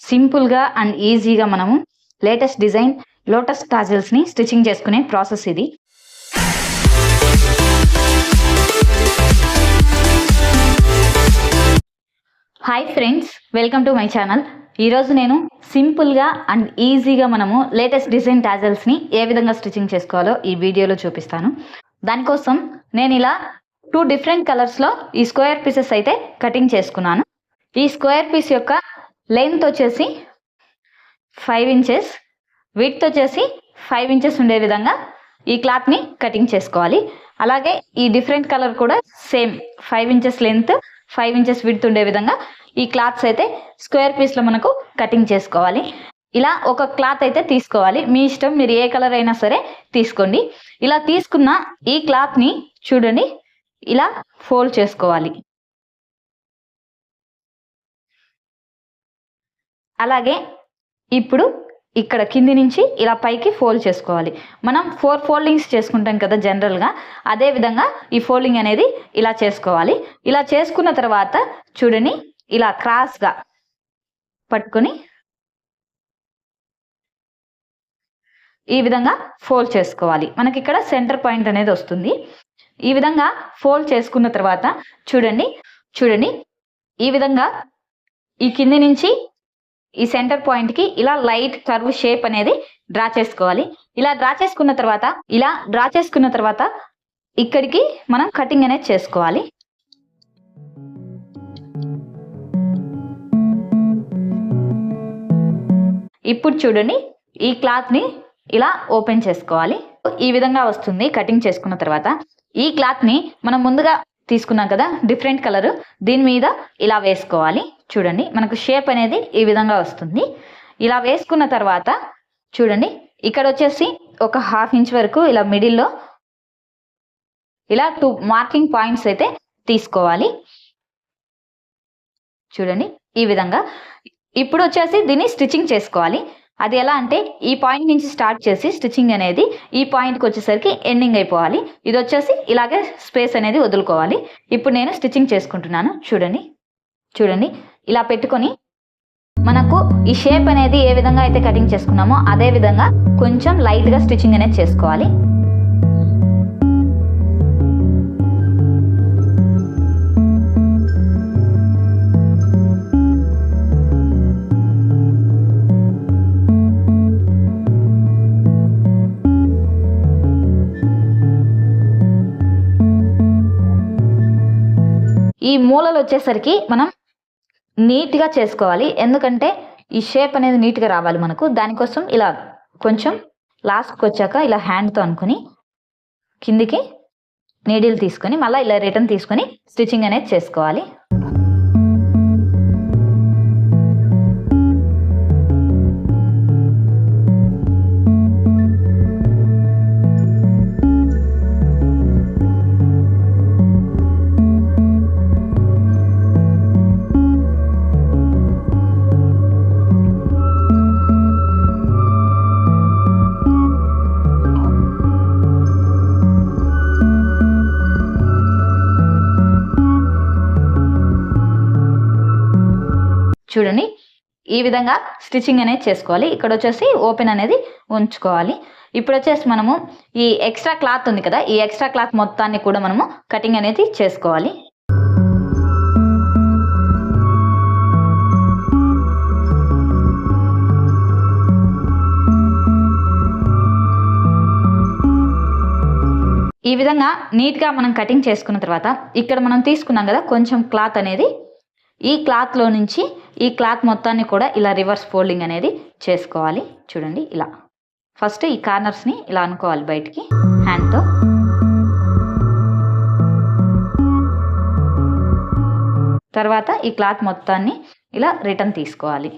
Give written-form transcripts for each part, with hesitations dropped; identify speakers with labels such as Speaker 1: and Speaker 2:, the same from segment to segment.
Speaker 1: సింపుల్గా అండ్ ఈజీగా మనము లేటెస్ట్ డిజైన్ లోటస్ టాజిల్స్ని స్టిచ్చింగ్ చేసుకునే ప్రాసెస్ ఇది. Hi friends, welcome to my channel. ఈరోజు నేను సింపుల్గా అండ్ ఈజీగా మనము లేటెస్ట్ డిజైన్ టాజిల్స్ని ఏ విధంగా స్టిచ్చింగ్ చేసుకోవాలో ఈ వీడియోలో చూపిస్తాను. దానికోసం నేను ఇలా 2 డిఫరెంట్ కలర్స్లో ఈ స్క్వేర్ పీసెస్ అయితే కటింగ్ చేసుకున్నాను. ఈ స్క్వేర్ పీస్ యొక్క లెంత్ వచ్చేసి 5 ఇంచెస్, విడ్త్ వచ్చేసి 5 ఇంచెస్ ఉండే విధంగా ఈ క్లాత్ని కటింగ్ చేసుకోవాలి. అలాగే ఈ డిఫరెంట్ కలర్ కూడా same 5 inches length, 5 inches width ఉండే విధంగా ఈ క్లాత్స్ అయితే స్క్వేర్ పీస్లో మనకు కటింగ్ చేసుకోవాలి. ఇలా ఒక క్లాత్ అయితే తీసుకోవాలి, మీ ఇష్టం, మీరు ఏ కలర్ అయినా సరే తీసుకోండి. ఇలా తీసుకున్న ఈ క్లాత్ని చూడండి ఇలా ఫోల్డ్ చేసుకోవాలి. అలాగే ఇప్పుడు ఇక్కడ కింది నుంచి ఇలా పైకి ఫోల్డ్ చేసుకోవాలి. మనం 4 ఫోల్డింగ్స్ చేసుకుంటాం కదా జనరల్గా, అదే విధంగా ఈ ఫోల్డింగ్ అనేది ఇలా చేసుకోవాలి. ఇలా చేసుకున్న తర్వాత చూడండి ఇలా క్రాస్గా పట్టుకొని ఈ విధంగా ఫోల్డ్ చేసుకోవాలి. మనకి ఇక్కడ సెంటర్ పాయింట్ అనేది వస్తుంది. ఈ విధంగా ఫోల్డ్ చేసుకున్న తర్వాత చూడండి ఈ విధంగా ఈ కింది నుంచి ఈ సెంటర్ పాయింట్కి ఇలా లైట్ కర్వ్ షేప్ అనేది డ్రా చేసుకోవాలి. ఇలా డ్రా చేసుకున్న తర్వాత ఇక్కడికి మనం కటింగ్ అనేది చేసుకోవాలి. ఇప్పుడు చూడండి ఈ క్లాత్ని ఇలా ఓపెన్ చేసుకోవాలి. ఈ విధంగా వస్తుంది కటింగ్ చేసుకున్న తర్వాత. ఈ క్లాత్ని మనం ముందుగా తీసుకున్నాం కదా డిఫరెంట్ కలర్, దీని మీద ఇలా వేసుకోవాలి. చూడండి మనకు షేప్ అనేది ఈ విధంగా వస్తుంది. ఇలా వేసుకున్న తర్వాత చూడండి ఇక్కడ వచ్చేసి ఒక 1/2 ఇంచ్ వరకు ఇలా మిడిల్లో ఇలా 2 మార్కింగ్ పాయింట్స్ అయితే తీసుకోవాలి. చూడండి ఈ విధంగా. ఇప్పుడు వచ్చేసి దీన్ని స్టిచ్చింగ్ చేసుకోవాలి. అది ఎలా అంటే ఈ పాయింట్ నుంచి స్టార్ట్ చేసి స్టిచ్చింగ్ అనేది ఈ పాయింట్కి వచ్చేసరికి ఎండింగ్ అయిపోవాలి. ఇది వచ్చేసి ఇలాగే స్పేస్ అనేది వదులుకోవాలి. ఇప్పుడు నేను స్టిచ్చింగ్ చేసుకుంటున్నాను. చూడండి ఇలా పెట్టుకొని మనకు ఈ షేప్ అనేది ఏ విధంగా అయితే కటింగ్ చేసుకున్నామో అదే విధంగా కొంచెం లైట్గా స్టిచ్చింగ్ అనేది చేసుకోవాలి. ఈ మూలలు వచ్చేసరికి మనం నీట్గా చేసుకోవాలి, ఎందుకంటే ఈ షేప్ అనేది నీట్గా రావాలి మనకు. దానికోసం ఇలా కొంచెం లాస్ట్కి వచ్చాక ఇలా హ్యాండ్తో అనుకొని కిందికి నీడిల్ తీసుకొని మళ్ళీ ఇలా రిటర్న్ తీసుకొని స్టిచ్చింగ్ అనేది చేసుకోవాలి. చూడండి ఈ విధంగా స్టిచ్చింగ్ అనేది చేసుకోవాలి. ఇక్కడ వచ్చేసి ఓపెన్ అనేది ఉంచుకోవాలి. ఇప్పుడు వచ్చేసి మనము ఈ ఎక్స్ట్రా క్లాత్ ఉంది కదా, ఈ ఎక్స్ట్రా క్లాత్ మొత్తాన్ని కూడా మనము కటింగ్ అనేది చేసుకోవాలి. ఈ విధంగా నీట్గా మనం కటింగ్ చేసుకున్న తర్వాత ఇక్కడ మనం తీసుకున్నాం కదా కొంచెం క్లాత్ అనేది, ఈ క్లాత్లో నుంచి ఈ క్లాత్ మొత్తాన్ని కూడా ఇలా రివర్స్ ఫోల్డింగ్ అనేది చేసుకోవాలి. చూడండి ఇలా ఫస్ట్ ఈ కార్నర్స్ని ఇలా అనుకోవాలి బయటికి హ్యాండ్తో. తర్వాత ఈ క్లాత్ మొత్తాన్ని ఇలా రిటర్న్ తీసుకోవాలి.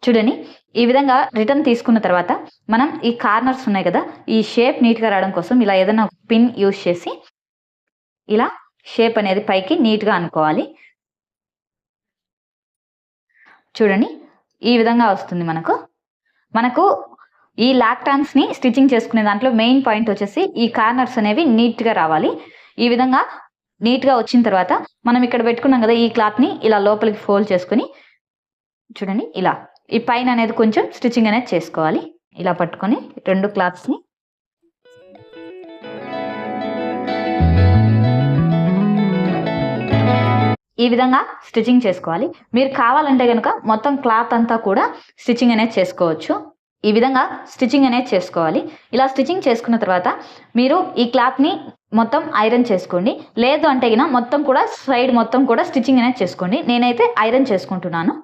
Speaker 1: చూడండి ఈ విధంగా రిటర్న్ తీసుకున్న తర్వాత మనం ఈ కార్నర్స్ ఉన్నాయి కదా, ఈ షేప్ నీట్గా రావడం కోసం ఇలా ఏదైనా పిన్ యూజ్ చేసి ఇలా షేప్ అనేది పైకి నీట్గా అనుకోవాలి. చూడండి ఈ విధంగా వస్తుంది మనకు ఈ లాక్టాన్స్ని స్టిచ్చింగ్ చేసుకునే దాంట్లో మెయిన్ పాయింట్ వచ్చేసి ఈ కార్నర్స్ అనేవి నీట్గా రావాలి. ఈ విధంగా నీట్గా వచ్చిన తర్వాత మనం ఇక్కడ పెట్టుకున్నాం కదా ఈ క్లాత్ని ఇలా లోపలికి ఫోల్డ్ చేసుకొని చూడండి ఇలా ఈ పైన అనేది కొంచెం స్టిచ్చింగ్ అనేది చేసుకోవాలి. ఇలా పట్టుకొని 2 క్లాత్స్ని ఈ విధంగా స్టిచ్చింగ్ చేసుకోవాలి. మీరు కావాలంటే కనుక మొత్తం క్లాత్ అంతా కూడా స్టిచ్చింగ్ అనేది చేసుకోవచ్చు. ఈ విధంగా స్టిచ్చింగ్ అనేది చేసుకోవాలి. ఇలా స్టిచ్చింగ్ చేసుకున్న తర్వాత మీరు ఈ క్లాత్ని మొత్తం ఐరన్ చేసుకోండి. లేదు అంటే గిన మొత్తం కూడా సైడ్ మొత్తం కూడా స్టిచ్చింగ్ అనేది చేసుకోండి. నేనైతే ఐరన్ చేసుకుంటున్నాను.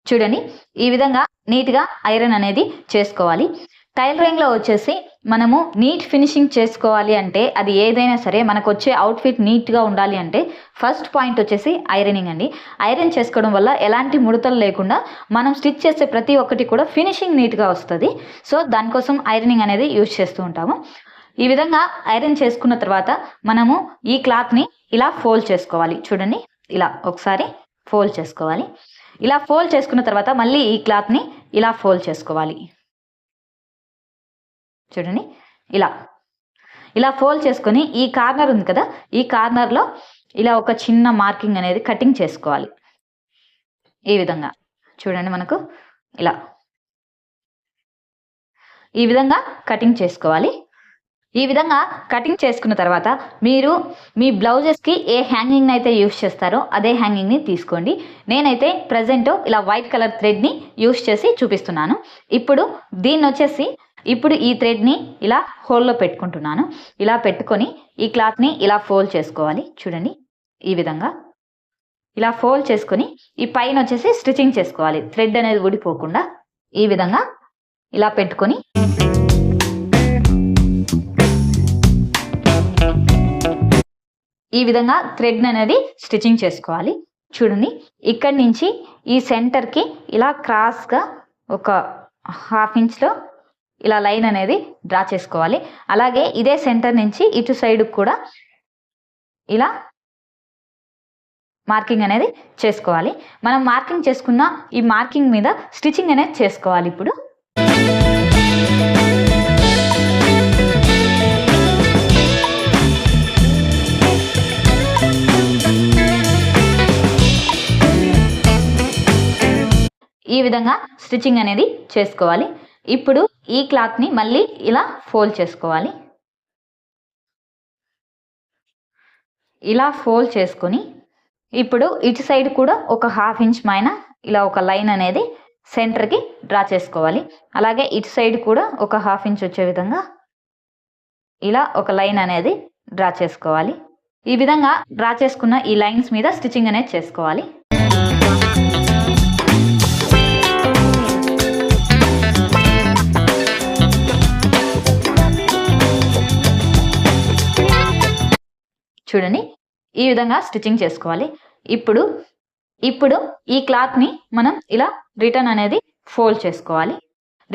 Speaker 1: చూడండి ఈ విధంగా నీట్గా ఐరన్ అనేది చేసుకోవాలి. టైలరింగ్లో వచ్చేసి మనము నీట్ ఫినిషింగ్ చేసుకోవాలి అంటే అది ఏదైనా సరే మనకు వచ్చే అవుట్ఫిట్ నీట్గా ఉండాలి అంటే ఫస్ట్ పాయింట్ వచ్చేసి ఐరనింగ్ అండి. ఐరన్ చేసుకోవడం వల్ల ఎలాంటి ముడతలు లేకుండా మనం స్టిచ్ చేసే ప్రతి ఒక్కటి కూడా ఫినిషింగ్ నీట్గా వస్తుంది. సో దానికోసం ఐరనింగ్ అనేది యూజ్ చేస్తూ ఉంటాము. ఈ విధంగా ఐరన్ చేసుకున్న తర్వాత మనము ఈ క్లాత్ని ఇలా ఫోల్డ్ చేసుకోవాలి. చూడండి ఇలా ఒకసారి ఫోల్డ్ చేసుకోవాలి. ఇలా ఫోల్డ్ చేసుకున్న తర్వాత మళ్ళీ ఈ క్లాత్ని ఇలా ఫోల్డ్ చేసుకోవాలి. చూడండి ఇలా ఫోల్డ్ చేసుకొని ఈ కార్నర్ ఉంది కదా, ఈ కార్నర్లో ఇలా ఒక చిన్న మార్కింగ్ అనేది కటింగ్ చేసుకోవాలి. ఈ విధంగా చూడండి మనకు ఈ విధంగా కటింగ్ చేసుకోవాలి. ఈ విధంగా కటింగ్ చేసుకున్న తర్వాత మీరు మీ బ్లౌజెస్కి ఏ హ్యాంగింగ్ అయితే యూస్ చేస్తారో అదే హ్యాంగింగ్ని తీసుకోండి. నేనైతే ప్రజెంట్ ఇలా వైట్ కలర్ థ్రెడ్ని యూస్ చేసి చూపిస్తున్నాను. ఇప్పుడు ఈ థ్రెడ్ని ఇలా హోల్లో పెట్టుకుంటున్నాను. ఇలా పెట్టుకొని ఈ క్లాత్ని ఇలా ఫోల్డ్ చేసుకోవాలి. చూడండి ఈ విధంగా ఇలా ఫోల్డ్ చేసుకొని ఈ పైన వచ్చేసి స్టిచ్చింగ్ చేసుకోవాలి. థ్రెడ్ అనేది ఊడిపోకుండా ఈ విధంగా ఇలా పెట్టుకొని ఈ విధంగా థ్రెడ్ అనేది స్టిచ్చింగ్ చేసుకోవాలి. చూడండి ఇక్కడి నుంచి ఈ సెంటర్కి ఇలా క్రాస్గా ఒక 1/2 ఇంచ్లో ఇలా లైన్ అనేది డ్రా చేసుకోవాలి. అలాగే ఇదే సెంటర్ నుంచి ఇటు సైడ్ కూడా ఇలా మార్కింగ్ అనేది చేసుకోవాలి. మనం మార్కింగ్ చేసుకున్న ఈ మార్కింగ్ మీద స్టిచ్చింగ్ అనేది చేసుకోవాలి. ఇప్పుడు ఈ విధంగా స్టిచ్చింగ్ అనేది చేసుకోవాలి. ఇప్పుడు ఈ క్లాత్ని మళ్ళీ ఇలా ఫోల్డ్ చేసుకోవాలి. ఇలా ఫోల్డ్ చేసుకొని ఇప్పుడు ఇటు సైడ్ కూడా ఒక 1/2 ఇంచ్ పైన ఇలా ఒక లైన్ అనేది సెంటర్కి డ్రా చేసుకోవాలి. అలాగే ఇటు సైడ్ కూడా ఒక 1/2 ఇంచ్ వచ్చే విధంగా ఇలా ఒక లైన్ అనేది డ్రా చేసుకోవాలి. ఈ విధంగా డ్రా చేసుకున్న ఈ లైన్స్ మీద స్టిచ్చింగ్ అనేది చేసుకోవాలి. చూడండి ఈ విధంగా స్టిచ్చింగ్ చేసుకోవాలి. ఇప్పుడు ఈ క్లాత్ని మనం ఇలా రిటర్న్ అనేది ఫోల్డ్ చేసుకోవాలి.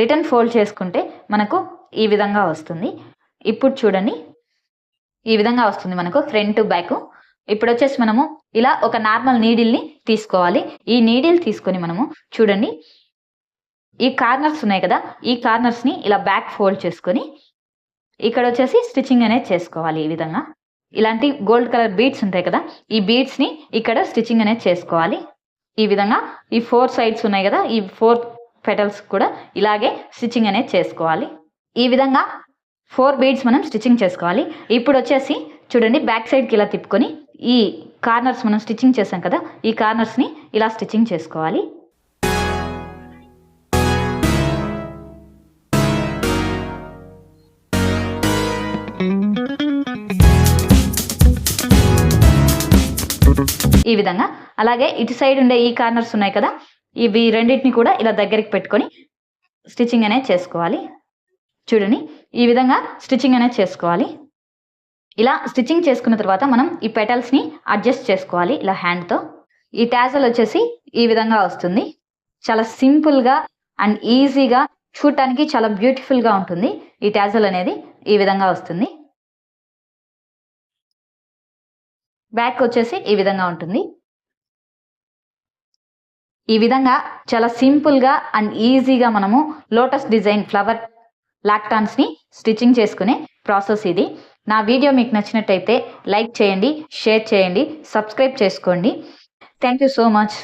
Speaker 1: రిటర్న్ ఫోల్డ్ చేసుకుంటే మనకు ఈ విధంగా వస్తుంది. ఇప్పుడు చూడండి ఈ విధంగా వస్తుంది మనకు ఫ్రంట్ బ్యాక్. ఇప్పుడు వచ్చేసి మనము ఇలా ఒక నార్మల్ నీడిల్ని తీసుకోవాలి. ఈ నీడిల్ తీసుకొని మనము చూడండి ఈ కార్నర్స్ ఉన్నాయి కదా, ఈ కార్నర్స్ని ఇలా బ్యాక్ ఫోల్డ్ చేసుకొని ఇక్కడ వచ్చేసి స్టిచ్చింగ్ అనేది చేసుకోవాలి. ఈ విధంగా ఇలాంటి గోల్డ్ కలర్ బీడ్స్ ఉంటాయి కదా, ఈ బీడ్స్ని ఇక్కడ స్టిచ్చింగ్ అనేది చేసుకోవాలి. ఈ విధంగా ఈ 4 సైడ్స్ ఉన్నాయి కదా, ఈ 4 పెటల్స్ కూడా ఇలాగే స్టిచ్చింగ్ అనేది చేసుకోవాలి. ఈ విధంగా 4 బీడ్స్ మనం స్టిచ్చింగ్ చేసుకోవాలి. ఇప్పుడు వచ్చేసి చూడండి బ్యాక్ సైడ్కి ఇలా తిప్పుకొని ఈ కార్నర్స్ మనం స్టిచ్చింగ్ చేసాం కదా, ఈ కార్నర్స్ని ఇలా స్టిచ్చింగ్ చేసుకోవాలి. ఈ విధంగా అలాగే ఇటు సైడ్ ఉండే ఈ కార్నర్స్ ఉన్నాయి కదా, ఇవి రెండింటిని కూడా ఇలా దగ్గరికి పెట్టుకొని స్టిచ్చింగ్ అనేది చేసుకోవాలి. చూడండి ఈ విధంగా స్టిచ్చింగ్ అనేది చేసుకోవాలి. ఇలా స్టిచ్చింగ్ చేసుకున్న తర్వాత మనం ఈ పెటల్స్ని అడ్జస్ట్ చేసుకోవాలి ఇలా హ్యాండ్తో. ఈ టాజల్ వచ్చేసి ఈ విధంగా వస్తుంది. చాలా సింపుల్గా అండ్ ఈజీగా చూడటానికి చాలా బ్యూటిఫుల్గా ఉంటుంది. ఈ టాజల్ అనేది ఈ విధంగా వస్తుంది. బ్యాక్ వచ్చేసి ఈ విధంగా ఉంటుంది. ఈ విధంగా చాలా సింపుల్గా అండ్ ఈజీగా మనము లోటస్ డిజైన్ ఫ్లవర్ లాక్టాన్స్ని స్టిచ్చింగ్ చేసుకునే ప్రాసెస్ ఇది. నా వీడియో మీకు నచ్చినట్టయితే లైక్ చేయండి, షేర్ చేయండి, సబ్స్క్రైబ్ చేసుకోండి. Thank you so much.